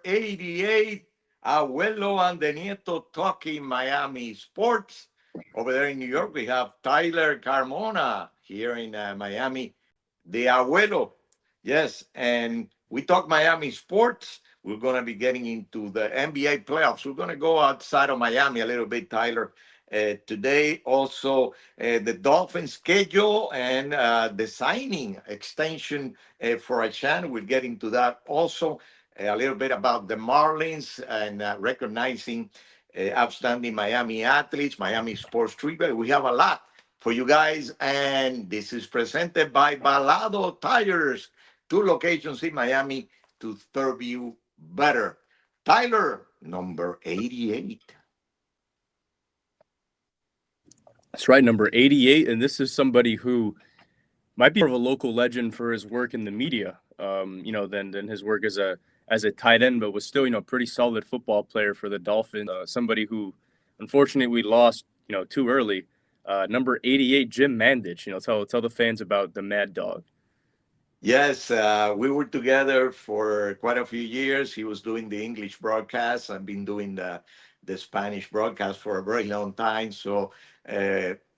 88. Abuelo and the Nieto talking Miami sports. Over there in New York, we have Tyler Carmona. Here in Miami, the Abuelo. Yes, and we talk Miami sports. We're going to be getting into the NBA playoffs. We're going to go outside of Miami a little bit, Tyler. Today, also the Dolphins schedule and the signing extension for Achan. We'll get into that also. A little bit about the Marlins and recognizing outstanding Miami athletes, Miami sports trivia. We have a lot for you guys, and this is presented by Balado Tires, two locations in Miami to serve you better. Tyler, number 88. That's right, number 88. And this is somebody who might be more of a local legend for his work in the media, than his work as a tight end, but was still, a pretty solid football player for the Dolphins. Somebody who, unfortunately, we lost, too early. Number 88, Jim Mandich. Tell the fans about the Mad Dog. Yes, we were together for quite a few years. He was doing the English broadcast. I've been doing the Spanish broadcast for a very long time. So,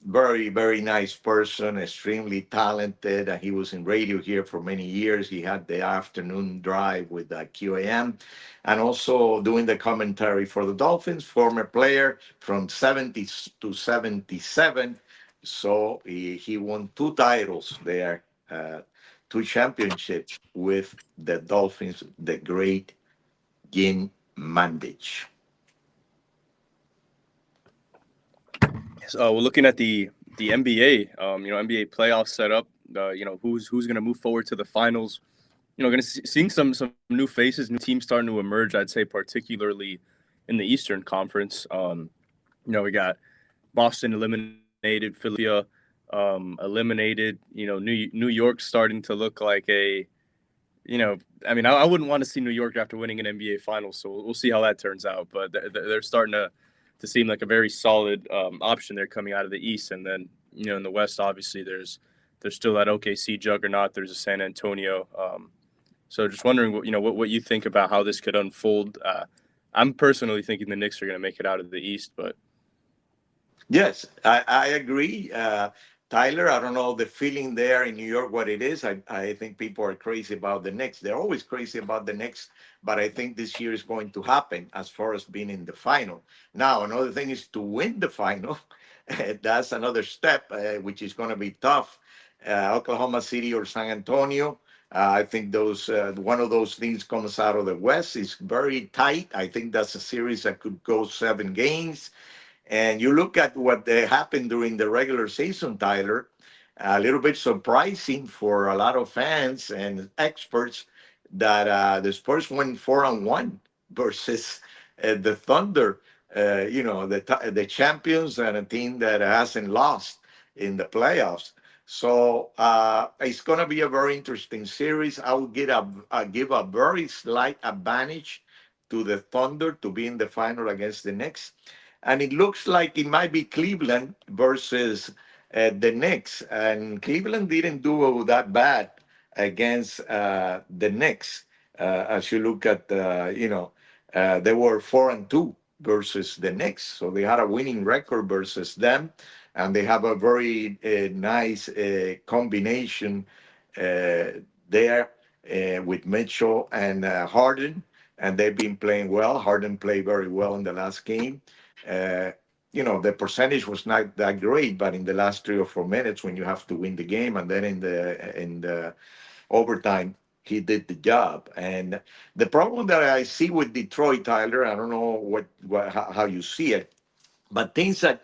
very, very nice person, extremely talented. He was in radio here for many years. He had the afternoon drive with QAM and also doing the commentary for the Dolphins, former player from 70 to 77. So, he won two titles there. Two championships with the Dolphins, the great Jim Mandich. So we're looking at the NBA. NBA playoff setup. Who's going to move forward to the finals. Going to seeing some new faces, new teams starting to emerge. I'd say particularly in the Eastern Conference. We got Boston eliminated, Philadelphia eliminated. New York starting to look like I wouldn't want to see New York after winning an NBA Finals, so we'll see how that turns out. But they're starting to seem like a very solid option. They're coming out of the East, and then in the West, obviously there's still that OKC juggernaut. There's a San Antonio. So just wondering what you think about how this could unfold. I'm personally thinking the Knicks are going to make it out of the East, but Yes, I agree. Tyler, I don't know the feeling there in New York, what it is. I think people are crazy about the Knicks. They're always crazy about the Knicks, but I think this year is going to happen as far as being in the final. Now, another thing is to win the final. That's another step, which is going to be tough. Oklahoma City or San Antonio. I think those one of those things comes out of the West. It's very tight. I think that's a series that could go 7 games. And you look at what happened during the regular season, Tyler, a little bit surprising for a lot of fans and experts that the Spurs went 4-1 versus the Thunder, the champions and a team that hasn't lost in the playoffs. So it's going to be a very interesting series. I would give a very slight advantage to the Thunder to be in the final against the Knicks, and it looks like it might be Cleveland versus the Knicks. And Cleveland didn't do that bad against the Knicks. As you look at, they were 4-2 versus the Knicks, so they had a winning record versus them, and they have a very nice combination there with Mitchell and Harden, and they've been playing well. Harden played very well in the last game. Uh, the percentage was not that great, but in the last 3 or 4 minutes, when you have to win the game, and then in the overtime, he did the job. And the problem that I see with Detroit, Tyler, I don't know how you see it, but things that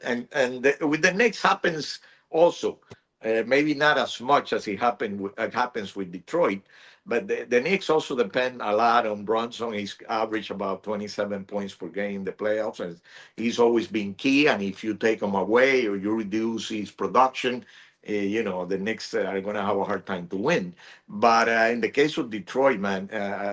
with the Knicks happens also. Maybe not as much as it happens with Detroit, but the Knicks also depend a lot on Brunson. He's averaged about 27 points per game in the playoffs, and he's always been key. And if you take him away or you reduce his production, the Knicks are going to have a hard time to win. But in the case of Detroit, man,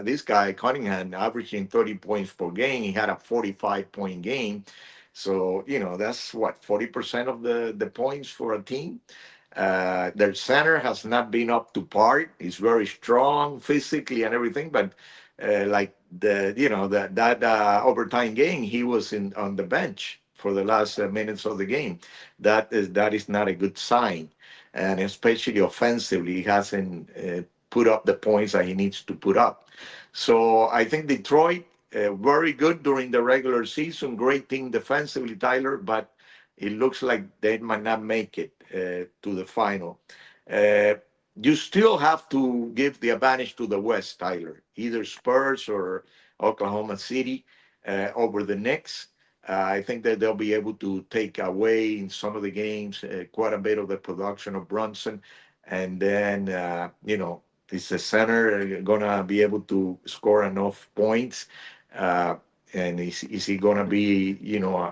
this guy Cunningham averaging 30 points per game. He had a 45-point game. So, that's what, 40% of the points for a team. Their center has not been up to par. He's very strong physically and everything, but like that overtime game, he was in on the bench for the last minutes of the game. That is not a good sign, and especially offensively, he hasn't put up the points that he needs to put up. So I think Detroit, very good during the regular season, great team defensively, Tyler, but it looks like they might not make it to the final. Uh, you still have to give the advantage to the West, Tyler, either Spurs or Oklahoma City over the Knicks. I think that they'll be able to take away in some of the games quite a bit of the production of Brunson. And then, is the center going to be able to score enough points? Uh, and is he going to be,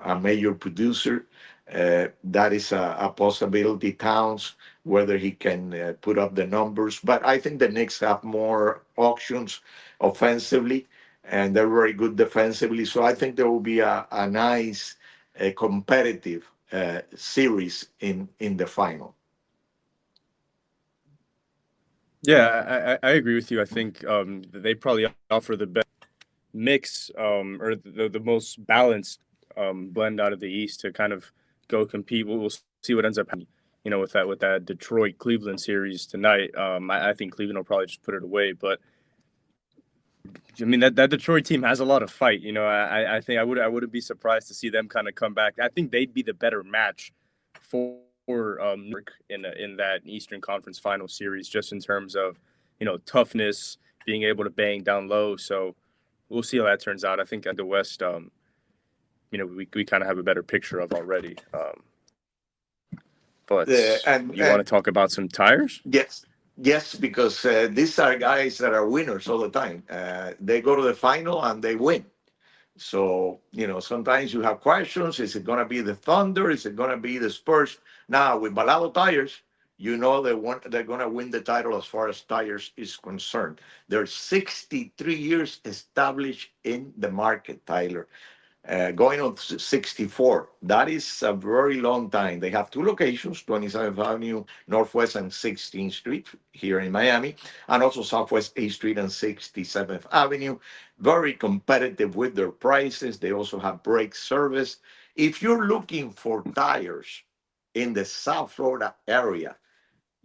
a major producer? That is a possibility. Towns, whether he can put up the numbers. But I think the Knicks have more options offensively, and they're very good defensively. So I think there will be a nice, competitive series in the final. Yeah, I agree with you. I think they probably offer the best mix or the most balanced blend out of the East to kind of go compete. We'll see what ends up happening, with that Detroit Cleveland series tonight. I think Cleveland will probably just put it away, but I mean that Detroit team has a lot of fight. I think I wouldn't be surprised to see them kind of come back. I think they'd be the better match for New York in that Eastern Conference Final series, just in terms of toughness, being able to bang down low. So we'll see how that turns out. I think at the West, we kind of have a better picture of already. But And you want to talk about some tires? Yes, yes, because these are guys that are winners all the time. They go to the final and they win. So, sometimes you have questions. Is it going to be the Thunder? Is it going to be the Spurs? Now, with Balado Tires, they're going to win the title as far as tires is concerned. They're 63 years established in the market, Tyler, going on 64. That is a very long time. They have two locations, 27th Avenue Northwest and 16th Street here in Miami, and also Southwest 8th Street and 67th Avenue. Very competitive with their prices. They also have brake service. If you're looking for tires in the South Florida area,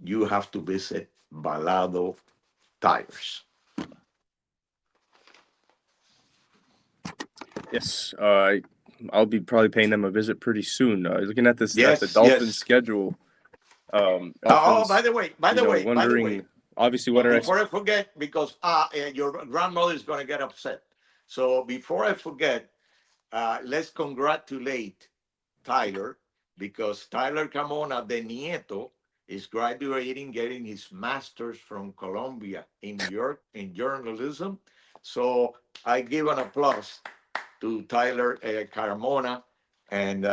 you have to visit Balado Tires. Yes, I'll be probably paying them a visit pretty soon. Looking at the Yes, Dolphins yes. schedule, Oh, by Dolphins, the way, by the way, by the way, wondering obviously what our before I forget, because your grandmother is going to get upset. So before I forget, let's congratulate Tyler, because Tyler Carmona, the Nieto, is graduating, getting his master's from Columbia in New York in journalism. So I give an applause to Tyler Carmona, and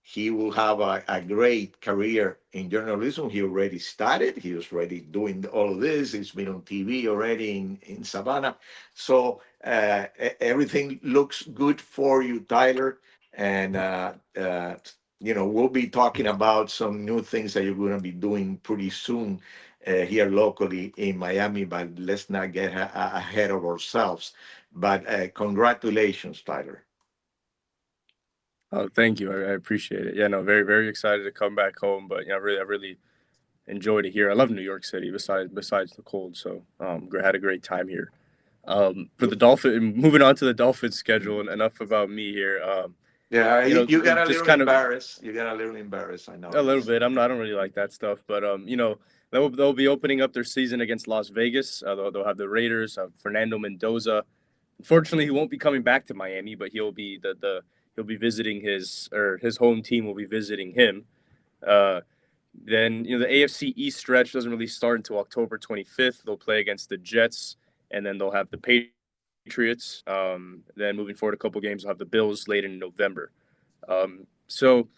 he will have a great career in journalism. He already started. He was already doing all of this. He's been on TV already in Savannah. So everything looks good for you, Tyler. And we'll be talking about some new things that you're going to be doing pretty soon here locally in Miami. But let's not get ahead of ourselves. But congratulations, Tyler. Oh, thank you. I appreciate it. Yeah, no, very very excited to come back home. But I really enjoyed it here. I love New York City. Besides the cold, so had a great time here. For the Dolphin, moving on to the Dolphins schedule, and enough about me here. Yeah, you got a Just little kind of embarrassed. You got a little embarrassed. I a little noticed. bit. I don't really like that stuff, but they'll be opening up their season against Las Vegas. They'll have the Raiders, Fernando Mendoza. Unfortunately, he won't be coming back to Miami, but he'll be visiting his home team will be visiting him. Uh, then the AFC East stretch doesn't really start until October 25th. They'll play against the Jets, and then they'll have the Patriots. Then moving forward, a couple games, they'll have the Bills late in November. So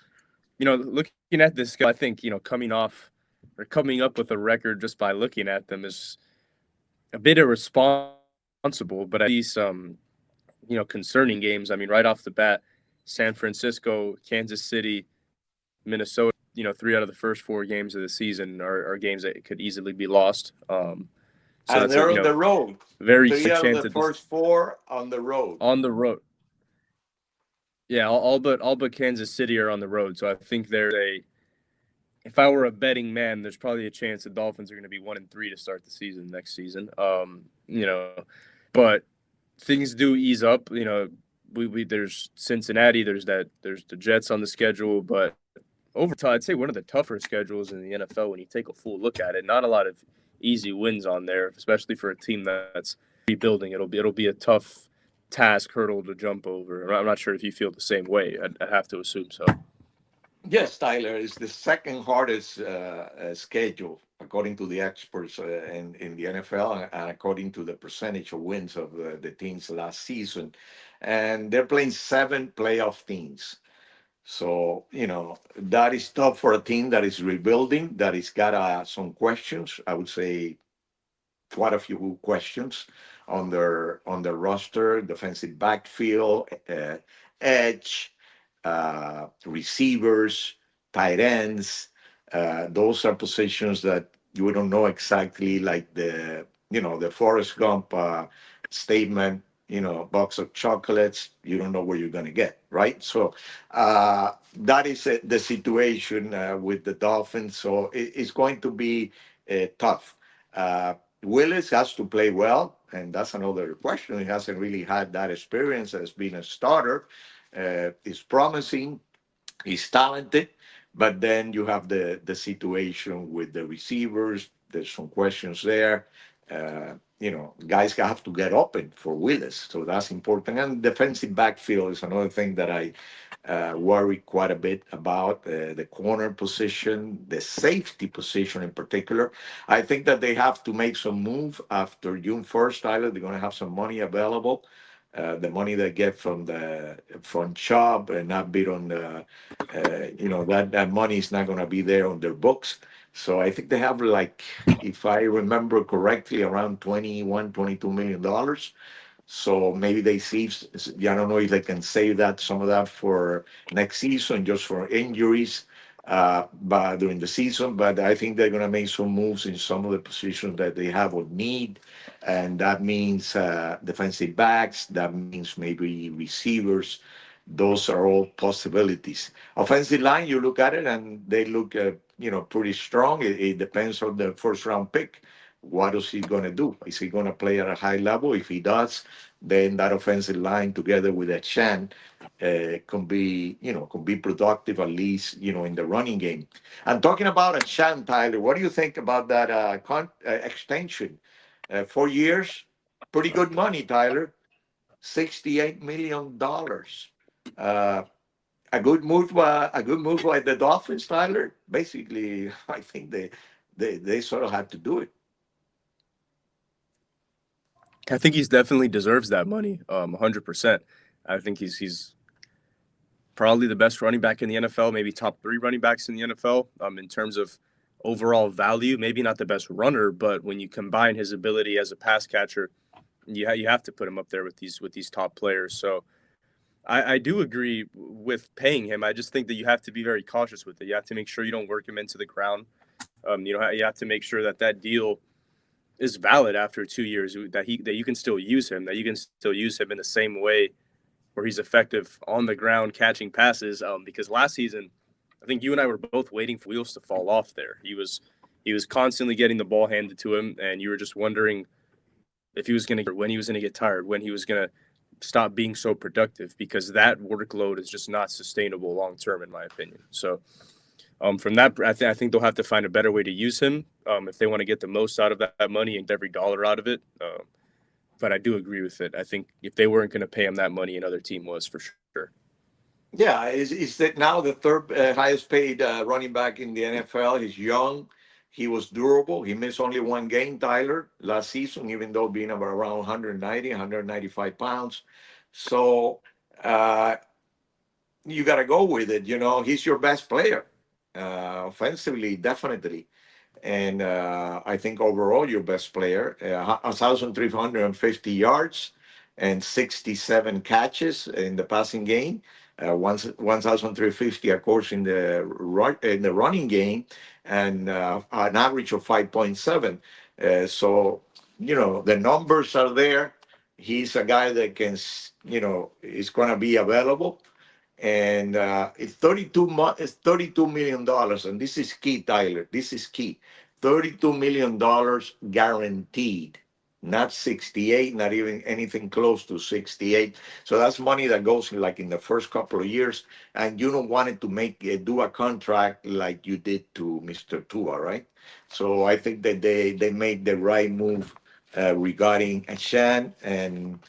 looking at this, I think coming off or coming up with a record just by looking at them is a bit irresponsible. But I see some concerning games. I mean, right off the bat, San Francisco, Kansas City, Minnesota. 3 out of the first 4 games of the season are games that could easily be lost. So And that's a they're on the road. very Three slim out of chance the that this first four on the road. on the road. Yeah, all but Kansas City are on the road. So I think there's a if I were a betting man, there's probably a chance the Dolphins are going to be 1-3 to start the season next season. But things do ease up. We there's Cincinnati, there's the Jets on the schedule, but over time, I'd say one of the tougher schedules in the NFL when you take a full look at it. Not a lot of easy wins on there, especially for a team that's rebuilding. It'll be a tough task hurdle to jump over. I'm not sure if you feel the same way. I'd have to assume so. Yes, Tyler, is the second hardest schedule, according to the experts in the NFL, and according to the percentage of wins of the teams last season. And they're playing seven playoff teams. So, that is tough for a team that is rebuilding, that has got some questions. I would say quite a few questions on their roster, defensive backfield, edge, receivers, tight ends. Those are positions that you don't know exactly, like the Forrest Gump statement. Box of chocolates. You don't know where you're going to get, right? So that is the situation with the Dolphins. So it's going to be tough. Uh, Willis has to play well, and that's another question. He hasn't really had that experience as being a starter. He's promising, he's talented, but then you have the situation with the receivers. There's some questions there. Guys have to get open for Willis, so that's important. And defensive backfield is another thing that I worry quite a bit about. The corner position, the safety position in particular. I think that they have to make some move after June 1st, Tyler. They're going to have some money available. The money they get from Chubb and not bid on the that money is not going to be there on their books. So I think they have, like, if I remember correctly, around 21, $22 million. So maybe they see, I don't know if they can save that, some of that for next season, just for injuries, but during the season. But I think they're going to make some moves in some of the positions that they have on need. And that means defensive backs, that means maybe receivers. Those are all possibilities. Offensive line, you look at it and they look, pretty strong. It depends on the first round pick. What is he going to do? Is he going to play at a high level? If he does, then that offensive line together with Achan can be productive, at least, in the running game. And talking about Achan, Tyler, what do you think about that extension? 4 years, pretty good money, Tyler. $68 million. Uh, a good move by the Dolphins, Tyler. Basically, I think they sort of had to do it. I think he's definitely deserves that money, 100%. I think he's probably the best running back in the NFL, maybe top three running backs in the NFL, in terms of overall value. Maybe not the best runner, but when you combine his ability as a pass catcher, you have to put him up there with these top players. So I do agree with paying him. I just think that you have to be very cautious with it. You have to make sure you don't work him into the ground. You have to make sure that deal is valid after 2 years. That you can still use him. That you can still use him in the same way where he's effective on the ground catching passes. Because last season, I think you and I were both waiting for wheels to fall off there. He was constantly getting the ball handed to him, and you were just wondering if he was going to when he was going to get tired, when he was going to stop being so productive, because that workload is just not sustainable long term, in my opinion. So from that, I think they'll have to find a better way to use him if they want to get the most out of that money and every dollar out of it. But I do agree with it. I think if they weren't going to pay him that money, another team was for sure. Yeah, is that now the third highest paid running back in the NFL? He's young. He was durable. He missed only one game, Tyler, last season, even though being about around 190, 195 pounds. So uh, you got to go with it. He's your best player offensively, definitely. And I think overall your best player, 1,350 yards and 67 catches in the passing game, 1,350, of course, in the running game, and an average of 5.7. So the numbers are there. He's a guy that can, is going to be available. And it's it's $32 million, and this is key, Tyler. This is key. $32 million guaranteed, not 68, not even anything close to 68. So that's money that goes in, like in the first couple of years, and you don't want it to make do a contract like you did to Mr. Tua, right? So I think that they made the right move regarding Achan, and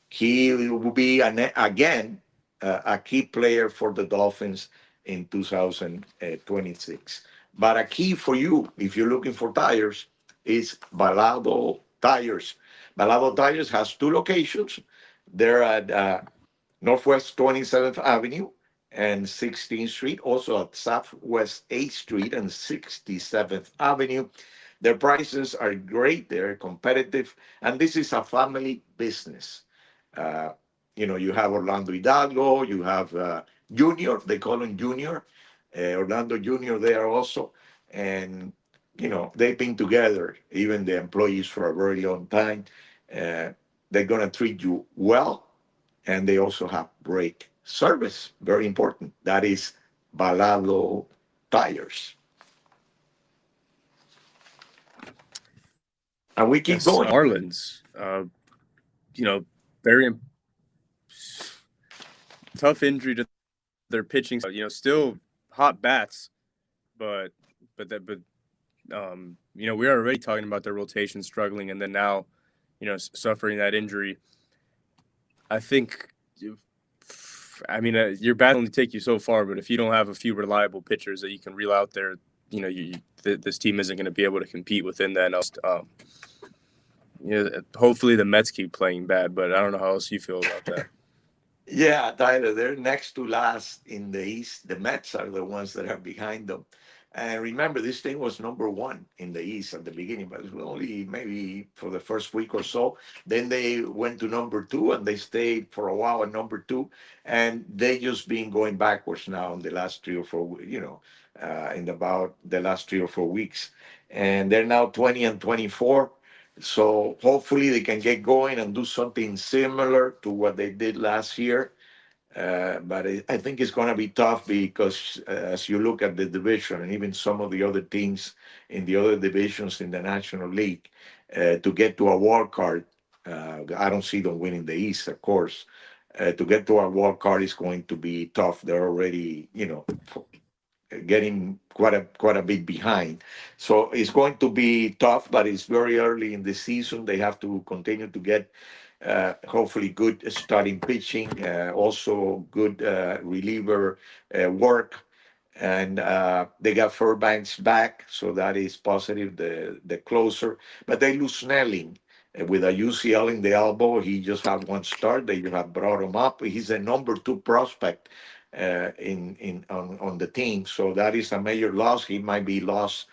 he will be again a key player for the Dolphins in 2026. But a key for you, if you're looking for tires, is Balado Tires. Balado Tires has two locations. They're at Northwest 27th Avenue and 16th Street, also at Southwest 8th Street and 67th Avenue. Their prices are great, they're competitive, and this is a family business. Uh, you have Orlando Hidalgo, you have Junior, they call him Junior, Orlando Junior there also. And, they've been together, even the employees, for a very long time. Uh, they're going to treat you well, and they also have brake service, very important. That is Balado Tires. And we keep Yes, going. Marlins. Very tough injury to their pitching. Still hot bats, but we are already talking about their rotation struggling, and then now, suffering that injury. I think, your bats only take you so far, but if you don't have a few reliable pitchers that you can reel out there, this team isn't going to be able to compete within that. Hopefully the Mets keep playing bad, but I don't know how else you feel about that. Yeah, Tyler, they're next to last in the East. The Mets are the ones that are behind them. And remember, this thing was number one in the East at the beginning, but it was only maybe for the first week or so. Then they went to number two, and they stayed for a while at number two. And they just been going backwards now in the last 3 or 4, in about the last 3 or 4 weeks. And they're now 20 and 24. So hopefully they can get going and do something similar to what they did last year. But I think it's going to be tough because as you look at the division and even some of the other teams in the other divisions in the National League, to get to a wild card, I don't see them winning the East, of course. To get to a wild card is going to be tough. They're already, getting quite a bit behind. So it's going to be tough, but it's very early in the season. They have to continue to get hopefully good starting pitching, also good reliever work. And they got Fairbanks back, so that is positive, the closer. But they lose Snelling with a UCL in the elbow. He just had one start. They have brought him up. He's a number two prospect on the team, so that is a major loss. He might be lost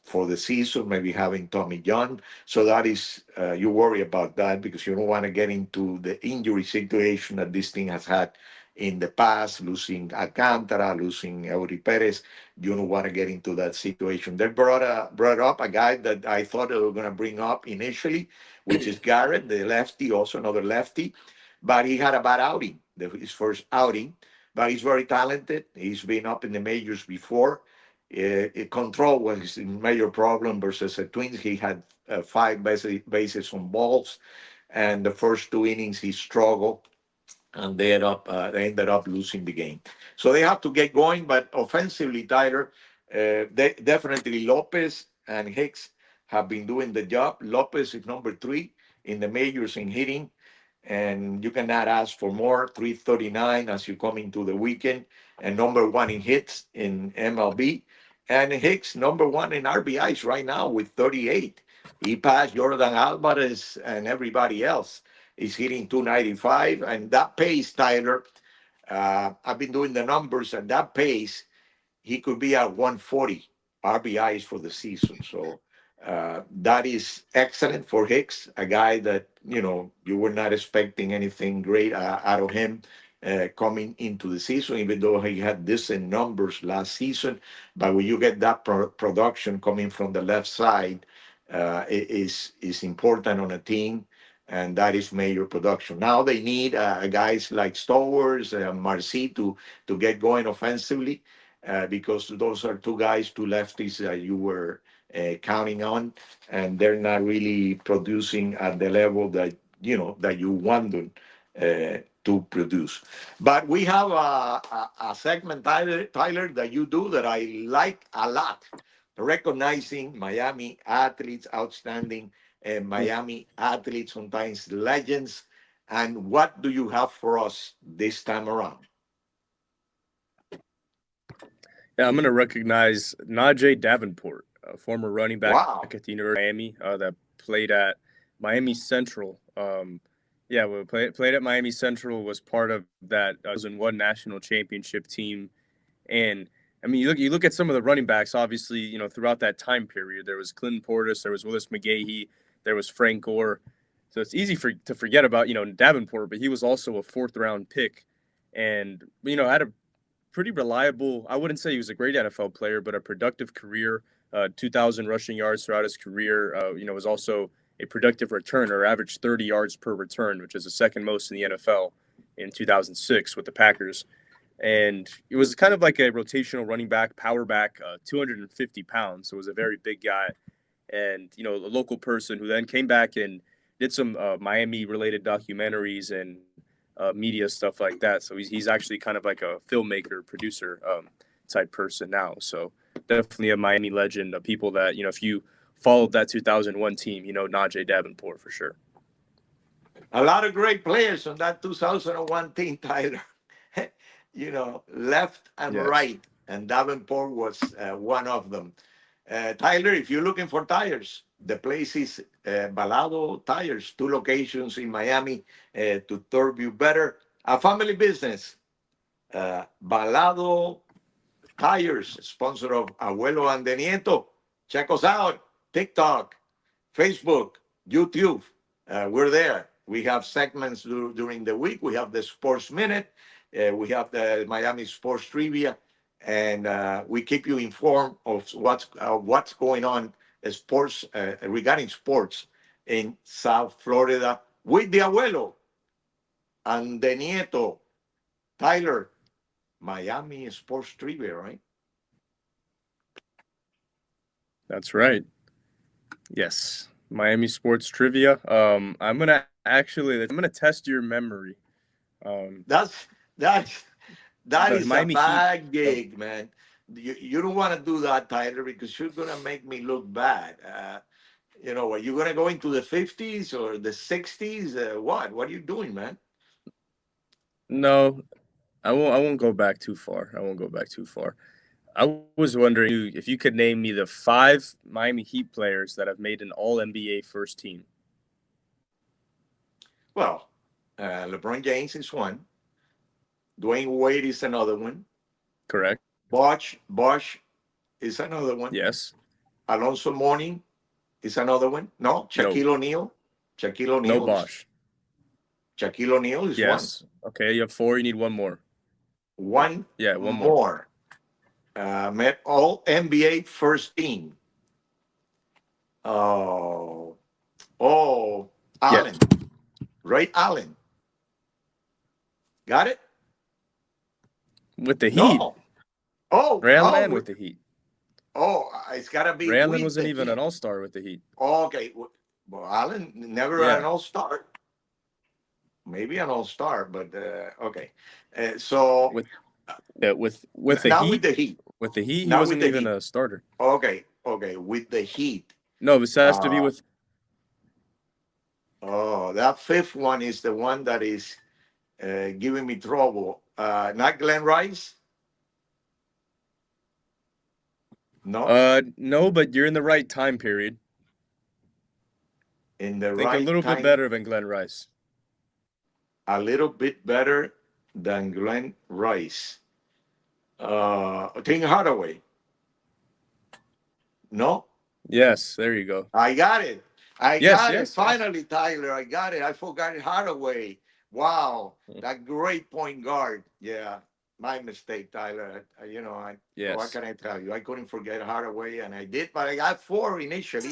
for the season, maybe having Tommy John. So that is you worry about that because you don't want to get into the injury situation that this thing has had in the past, losing Alcantara, losing Eury Perez. You don't want to get into that situation. They brought up a guy that I thought they were going to bring up initially, which is Garrett, the lefty, also another lefty, but he had a bad outing, his first outing. But he's very talented. He's been up in the majors before. Control was his major problem versus the Twins. He had five bases on balls, and the first 2 innings he struggled, and they ended up losing the game. So they have to get going. But offensively, Tyler, they definitely Lopez and Hicks have been doing the job. Lopez is number three in the majors in hitting, and you cannot ask for more. 339 as you come into the weekend, and number one in hits in MLB. And Hicks, number one in RBIs right now with 38. He passed Jordan Alvarez and everybody else. He's hitting 295, and that pace, Tyler. I've been doing the numbers, and that pace, he could be at 140 RBIs for the season. So that is excellent for Hicks, a guy that you were not expecting anything great out of him coming into the season, even though he had decent numbers last season. But when you get that production coming from the left side, is important on a team, and that is major production. Now they need guys like Stowers, Marcy to get going offensively, because those are two guys, two lefties that you were counting on, and they're not really producing at the level that that you want them to produce. But we have a segment, Tyler, that you do that I like a lot, recognizing Miami athletes, outstanding Miami athletes, sometimes legends. And what do you have for us this time around? Yeah, I'm going to recognize Najee Davenport, a former running back Wow. at the University of Miami that played at Miami Central. Yeah, well, played at Miami Central, was part of that 2001 national championship team. And I mean, you look at some of the running backs. Obviously, throughout that time period, there was Clinton Portis, there was Willis McGahee, there was Frank Gore. So it's easy to forget about Davenport, but he was also a fourth round pick, and had a pretty reliable. I wouldn't say he was a great NFL player, but a productive career. 2,000 rushing yards throughout his career. Was also a productive returner, averaged 30 yards per return, which is the second most in the NFL in 2006 with the Packers. And it was kind of like a rotational running back, power back, 250 pounds. So it was a very big guy, and a local person who then came back and did some Miami related documentaries and media stuff like that. So he's actually kind of like a filmmaker, producer type person now. So definitely a Miami legend. People that if you followed that 2001 team, Najee Davenport for sure. A lot of great players on that 2001 team, Tyler. Left and Yes, right. And Davenport was one of them. Tyler, if you're looking for tires, the place is Balado Tires, two locations in Miami to serve you better. A family business. Balado Tires, sponsor of Abuelo and de Nieto. Check us out. TikTok, Facebook, YouTube. We're there. We have segments during the week. We have the Sports Minute. We have the Miami Sports Trivia, and we keep you informed of what's going on sports regarding sports in South Florida with the Abuelo and the Nieto. Tyler, Miami Sports Trivia, right? that's right. Yes, Miami sports trivia. I'm gonna test your memory. Um, That's that that the is a Miami Heat. bad gig, man. You don't want to do that, Tyler, because you're gonna make me look bad. Are you gonna go into the 50s or the 60s? What? What are you doing, man? No, I won't go back too far. I won't go back too far. I was wondering if you could name me the 5 Miami Heat players that have made an All NBA first team. Well, LeBron James is one. Dwayne Wade is another one. Correct. Bosch is another one. Yes. Alonso Mourning is another one. No, No. Shaquille O'Neal. Shaquille No O'Neal is Bosch. Shaquille O'Neal is one. Yes. Okay. You have 4. You need one more. One Yeah. One more. more. Met all NBA first team. Oh, oh, Yes. Allen, Ray Allen. Got it? With the Heat. No. Oh, Ray oh, Allen with the Heat. it's gotta be Ray Allen with wasn't the even an Heat. All Star with the Heat. Okay, well, Allen never an Yeah. All Star. Maybe an All Star, but okay. So With with the now with Heat. the Heat. With the Heat, he Now with wasn't the even Heat. a starter. Okay, with the Heat. No, this has to be Uh, with. that fifth one is the one that is giving me trouble. Not Glenn Rice. No, No, but you're in the right time period. in the Think a right little bit time, better than Glenn Rice. a little bit better than Glenn Rice. Tim Hardaway. No, Yes. There you go. I got it. I Yes. got it. Yes. Yes. Finally, Tyler, I got it. I forgot Hardaway. Wow, that great point guard. Yeah. my mistake, Tyler. What Yes. can I tell you? I couldn't forget Hardaway, and I did, but I got four initially.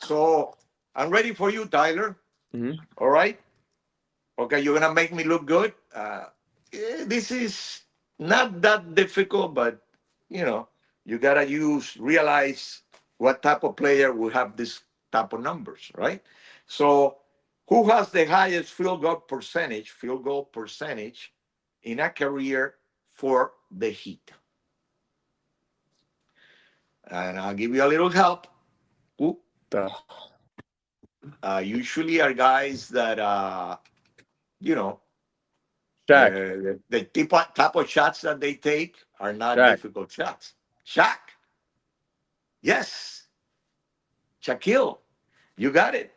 So I'm ready for you, Tyler. Hmm. All right. Okay, you're gonna make me look good. This is not that difficult, but you know, you gotta realize what type of player will have this type of numbers, right? So, who has the highest field goal percentage in a career for the Heat? And I'll give you a little help. Who The usually are guys that you know Shaq. the type of shots that they take are not Shaq. difficult shots. Shaq, yes. Shaquille, you got it.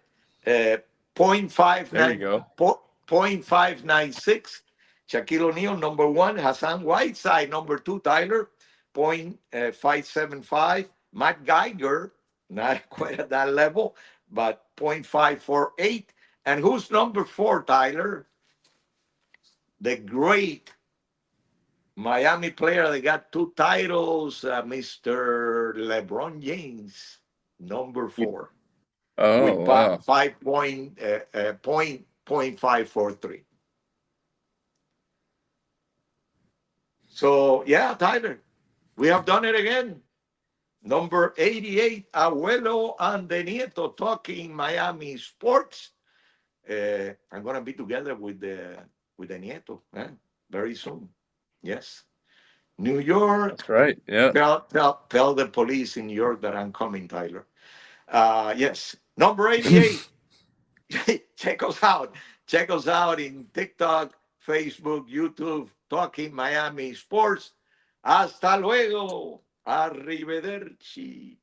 Uh, There you 0.59, go. 0.596. Shaquille O'Neal, number one. Hassan Whiteside, number two. Tyler, 0.575. Matt Geiger, not quite at that level, but 0.548. And who's number four, Tyler? The great Miami player that got two titles, Mr. LeBron James, number four, with Oh wow. 5.543. So yeah, Tyler, we have done it again. Number 88, Abuelo and the Nieto talking Miami sports. I'm gonna be together with the Nieto very soon. Yes, New York. That's right. Yeah. Tell the police in New York that I'm coming, Tyler. Yes, number 88. Check us out. Check us out in TikTok, Facebook, YouTube, Talking Miami Sports. Hasta luego. Arrivederci.